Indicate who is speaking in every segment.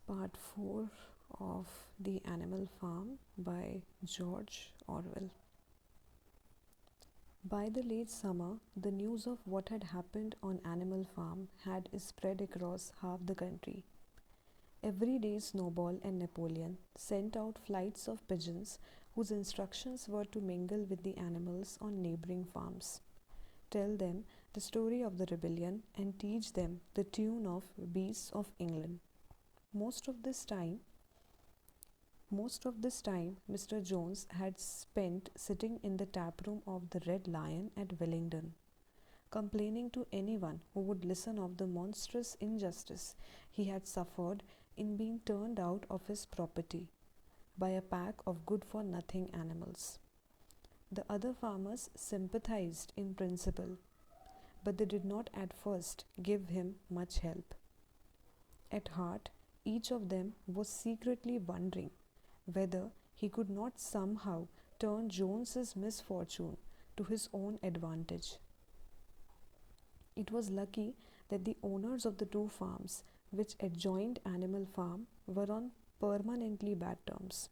Speaker 1: Part 4 of The Animal Farm by George Orwell. By the late summer, the news of what had happened on Animal Farm had spread across half the country. Every day, Snowball and Napoleon sent out flights of pigeons whose instructions were to mingle with the animals on neighboring farms, tell them the story of the rebellion, and teach them the tune of Beasts of England. Most of this time, Mr. Jones had spent sitting in the tap room of the Red Lion at Wellington, complaining to anyone who would listen of the monstrous injustice he had suffered in being turned out of his property by a pack of good for nothing animals. The other farmers sympathized in principle, but they did not at first give him much help. At heart, each of them was secretly wondering whether he could not somehow turn Jones's misfortune to his own advantage. It was lucky that the owners of the two farms which adjoined Animal Farm were on permanently bad terms.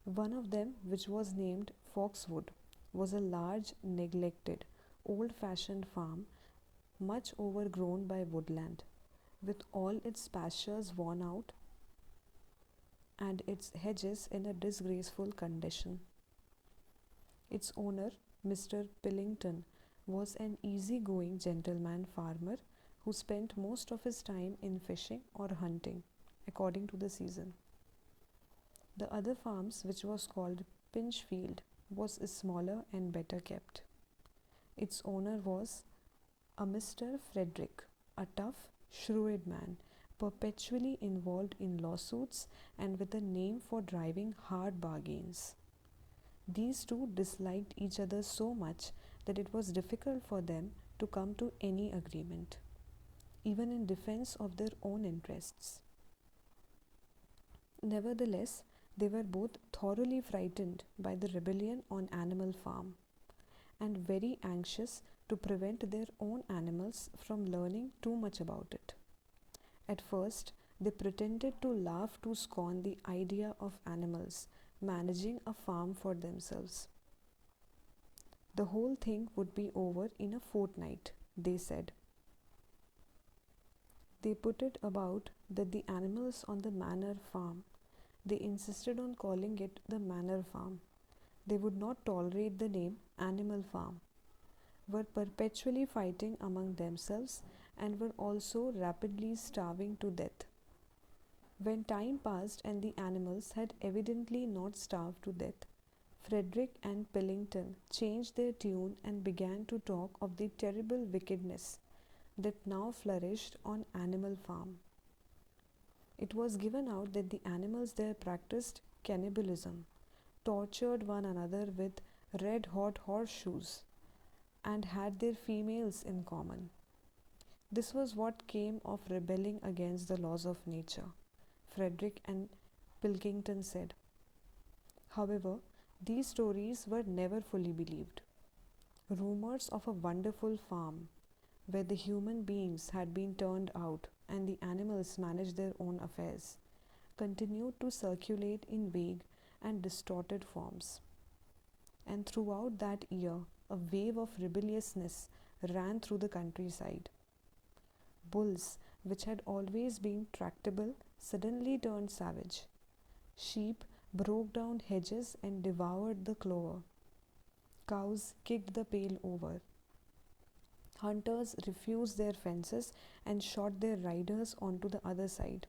Speaker 1: One of them, which was named Foxwood, was a large, neglected, old-fashioned farm much overgrown by woodland, with all its pastures worn out and its hedges in a disgraceful condition. Its owner, Mr. Pillington, was an easy-going gentleman farmer who spent most of his time in fishing or hunting, according to the season. The other farms, which was called Pinchfield, was smaller and better kept. Its owner was a Mr. Frederick, a tough, shrewd man, perpetually involved in lawsuits and with a name for driving hard bargains. These two disliked each other so much that it was difficult for them to come to any agreement, even in defense of their own interests. Nevertheless, they were both thoroughly frightened by the rebellion on Animal Farm and very anxious to prevent their own animals from learning too much about it. At first, they pretended to laugh to scorn the idea of animals managing a farm for themselves. The whole thing would be over in a fortnight, they said. They put it about that the animals on the manor farm, they insisted on calling it the manor farm. They would not tolerate the name Animal Farm, were perpetually fighting among themselves and were also rapidly starving to death. When time passed and the animals had evidently not starved to death, Frederick and Pillington changed their tune and began to talk of the terrible wickedness that now flourished on Animal Farm. It was given out that the animals there practiced cannibalism, tortured one another with red-hot horseshoes, and had their females in common. This was what came of rebelling against the laws of nature, Frederick and Pilkington said. However, these stories were never fully believed. Rumors of a wonderful farm where the human beings had been turned out and the animals managed their own affairs continued to circulate in vague and distorted forms. And throughout that year, a wave of rebelliousness ran through the countryside. Bulls, which had always been tractable, suddenly turned savage. Sheep broke down hedges and devoured the clover. Cows kicked the pail over. Hunters refused their fences and shot their riders onto the other side.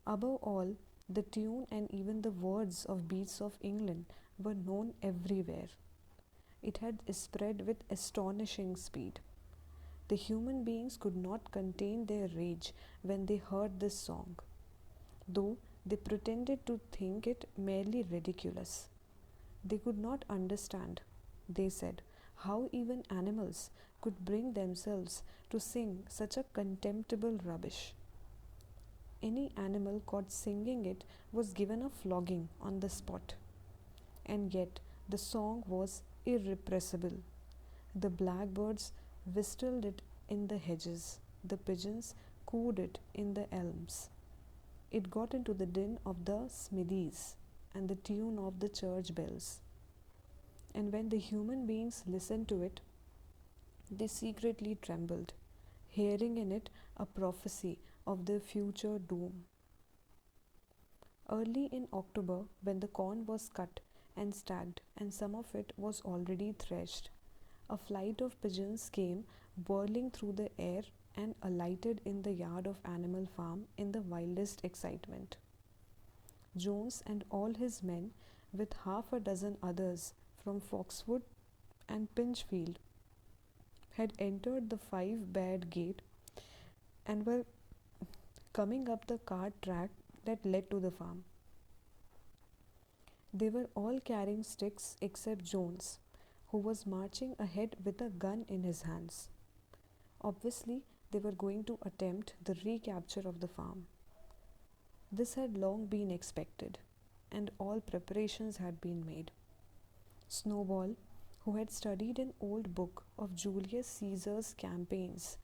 Speaker 1: Above all, the tune and even the words of Beasts of England were known everywhere. It had spread with astonishing speed. The human beings could not contain their rage when they heard this song, though they pretended to think it merely ridiculous. They could not understand, they said, how even animals could bring themselves to sing such a contemptible rubbish. Any animal caught singing it was given a flogging on the spot. And yet the song was irrepressible. The blackbirds whistled it in the hedges, the pigeons cooed it in the elms, It got into the din of the smithies and the tune of the church bells. And when the human beings listened to it, they secretly trembled, hearing in it a prophecy of their future doom. Early in October, when the corn was cut and stacked, and some of it was already threshed, a flight of pigeons came whirling through the air and alighted in the yard of Animal Farm in the wildest excitement. Jones and all his men, with half a dozen others from Foxwood and Pinchfield, had entered the five-barred gate and were coming up the cart track that led to the farm. They were all carrying sticks except Jones, who was marching ahead with a gun in his hands. Obviously, they were going to attempt the recapture of the farm. This had long been expected, and all preparations had been made. Snowball, who had studied an old book of Julius Caesar's campaigns,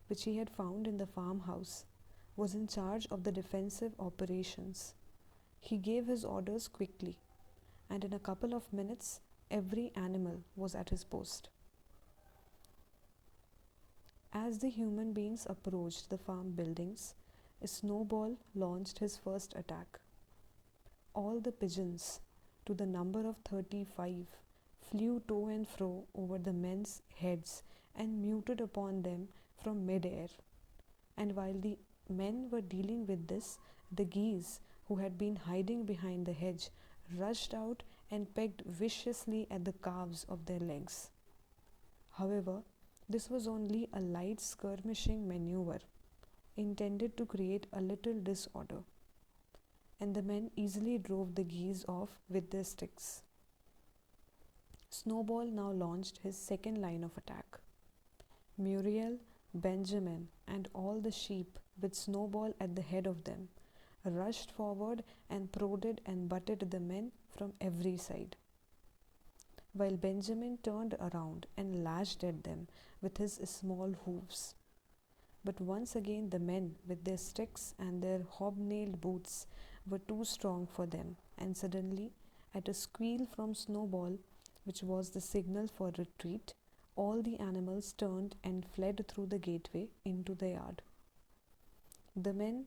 Speaker 1: which he had found in the farmhouse, was in charge of the defensive operations. He gave his orders quickly, and in a couple of minutes, every animal was at his post. As the human beings approached the farm buildings, Snowball launched his first attack. All the pigeons, to the number of 35, flew to and fro over the men's heads and muted upon them from mid-air. And while the men were dealing with this, the geese, who had been hiding behind the hedge, rushed out and pecked viciously at the calves of their legs. However, this was only a light skirmishing maneuver intended to create a little disorder, and the men easily drove the geese off with their sticks. Snowball now launched his second line of attack. Muriel, Benjamin, and all the sheep, with Snowball at the head of them, rushed forward and prodded and butted the men from every side, while Benjamin turned around and lashed at them with his small hoofs. But once again the men, with their sticks and their hobnailed boots, were too strong for them, and suddenly, at a squeal from Snowball, which was the signal for retreat, all the animals turned and fled through the gateway into the yard. The men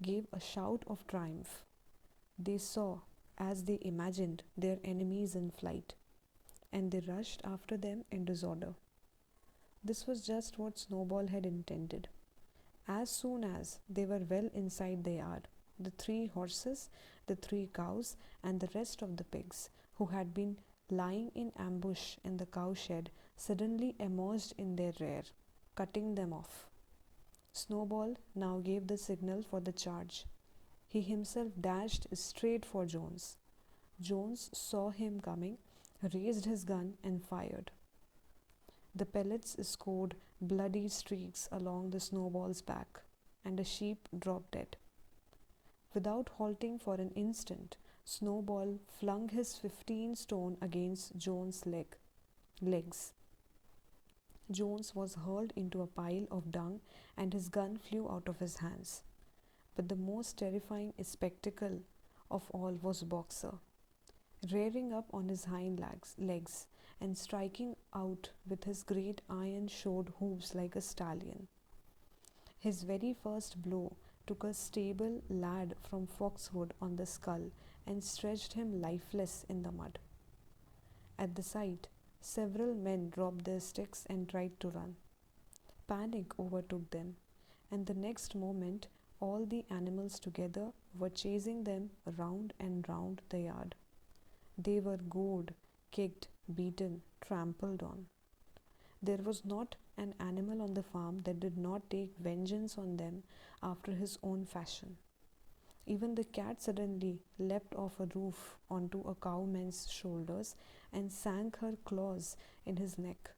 Speaker 1: gave a shout of triumph. They saw, as they imagined, their enemies in flight, and they rushed after them in disorder. This was just what Snowball had intended. As soon as they were well inside the yard, the 3 horses, the 3 cows, and the rest of the pigs, who had been lying in ambush in the cowshed, suddenly emerged in their rear, cutting them off. Snowball now gave the signal for the charge. He himself dashed straight for Jones. Jones saw him coming, raised his gun, and fired. The pellets scored bloody streaks along the Snowball's back, and a sheep dropped dead. Without halting for an instant, Snowball flung his 15 stone against Jones' legs. Jones was hurled into a pile of dung, and his gun flew out of his hands. But the most terrifying spectacle of all was Boxer, rearing up on his hind legs and striking out with his great iron-shod hoofs like a stallion. His very first blow took a stable lad from Foxwood on the skull and stretched him lifeless in the mud. At the sight, several men dropped their sticks and tried to run. Panic overtook them, and the next moment all the animals together were chasing them round and round the yard. They were gored, kicked, beaten, trampled on. There was not an animal on the farm that did not take vengeance on them after his own fashion. Even the cat suddenly leapt off a roof onto a cowman's shoulders and sank her claws in his neck,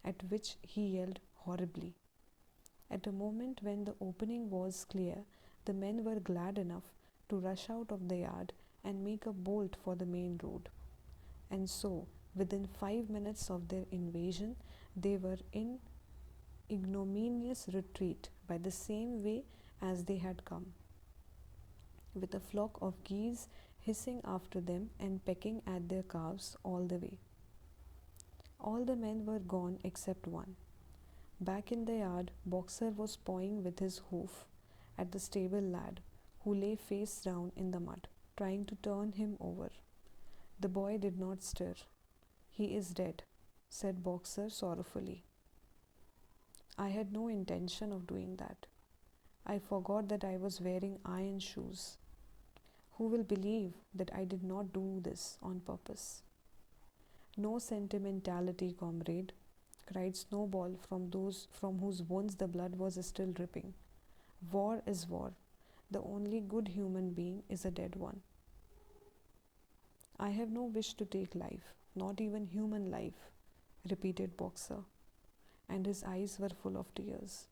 Speaker 1: at which he yelled horribly. At a moment when the opening was clear, the men were glad enough to rush out of the yard and make a bolt for the main road. And so, within 5 minutes of their invasion, they were in ignominious retreat by the same way as they had come. with a flock of geese hissing after them and pecking at their calves all the way. All the men were gone except one. Back in the yard, Boxer was pawing with his hoof at the stable lad, who lay face down in the mud, trying to turn him over. The boy did not stir. "He is dead," said Boxer sorrowfully. "I had no intention of doing that. I forgot that I was wearing iron shoes. Who will believe that I did not do this on purpose?" "No sentimentality, comrade," cried Snowball from those from whose wounds the blood was still dripping. "War is war. The only good human being is a dead one." "I have no wish to take life, not even human life," repeated Boxer, and his eyes were full of tears.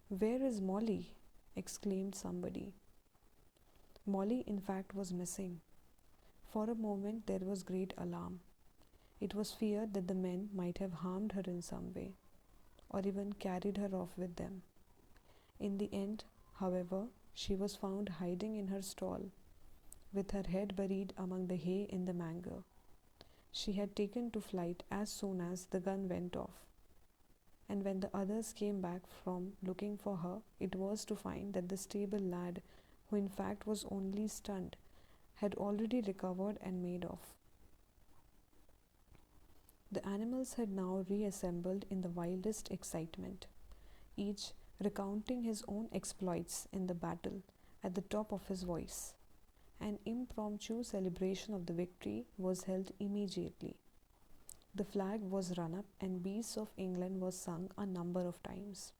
Speaker 1: "Where is Molly?" exclaimed somebody. Molly, in fact, was missing. For a moment there was great alarm. It was feared that the men might have harmed her in some way, or even carried her off with them. In the end, however, she was found hiding in her stall, with her head buried among the hay in the manger. She had taken to flight as soon as the gun went off, and when the others came back from looking for her, it was to find that the stable lad, who in fact was only stunned, had already recovered and made off. The animals had now reassembled in the wildest excitement, each recounting his own exploits in the battle at the top of his voice. An impromptu celebration of the victory was held immediately. The flag was run up and Beasts of England was sung a number of times.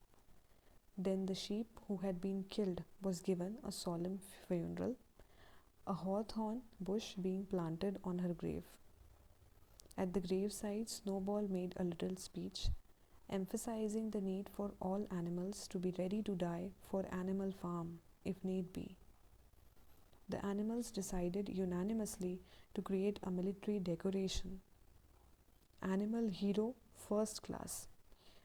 Speaker 1: Then the sheep who had been killed was given a solemn funeral, a hawthorn bush being planted on her grave. At the graveside, Snowball made a little speech, emphasizing the need for all animals to be ready to die for Animal Farm, if need be. The animals decided unanimously to create a military decoration, Animal Hero First Class,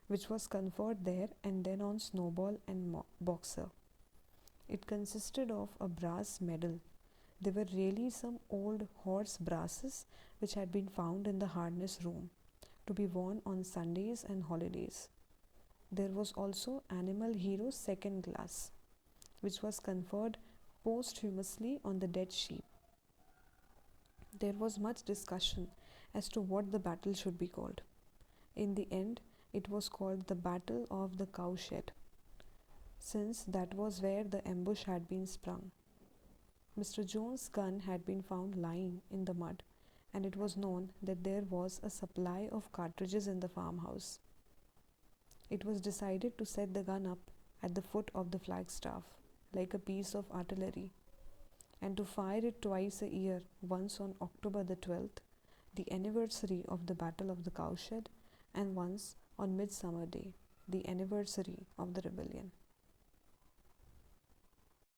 Speaker 1: which was conferred there and then on Snowball and Boxer. It consisted of a brass medal. They were really some old horse brasses which had been found in the harness room, to be worn on Sundays and holidays. There was also Animal Hero Second Class, which was conferred posthumously on the dead sheep. There was much discussion as to what the battle should be called. In the end, it was called the Battle of the Cowshed, since that was where the ambush had been sprung. Mr. Jones's gun had been found lying in the mud, and it was known that there was a supply of cartridges in the farmhouse. It was decided to set the gun up at the foot of the flagstaff, like a piece of artillery, and to fire it twice a year, once on October the 12th, the anniversary of the Battle of the Cowshed, and once on Midsummer Day, the anniversary of the rebellion.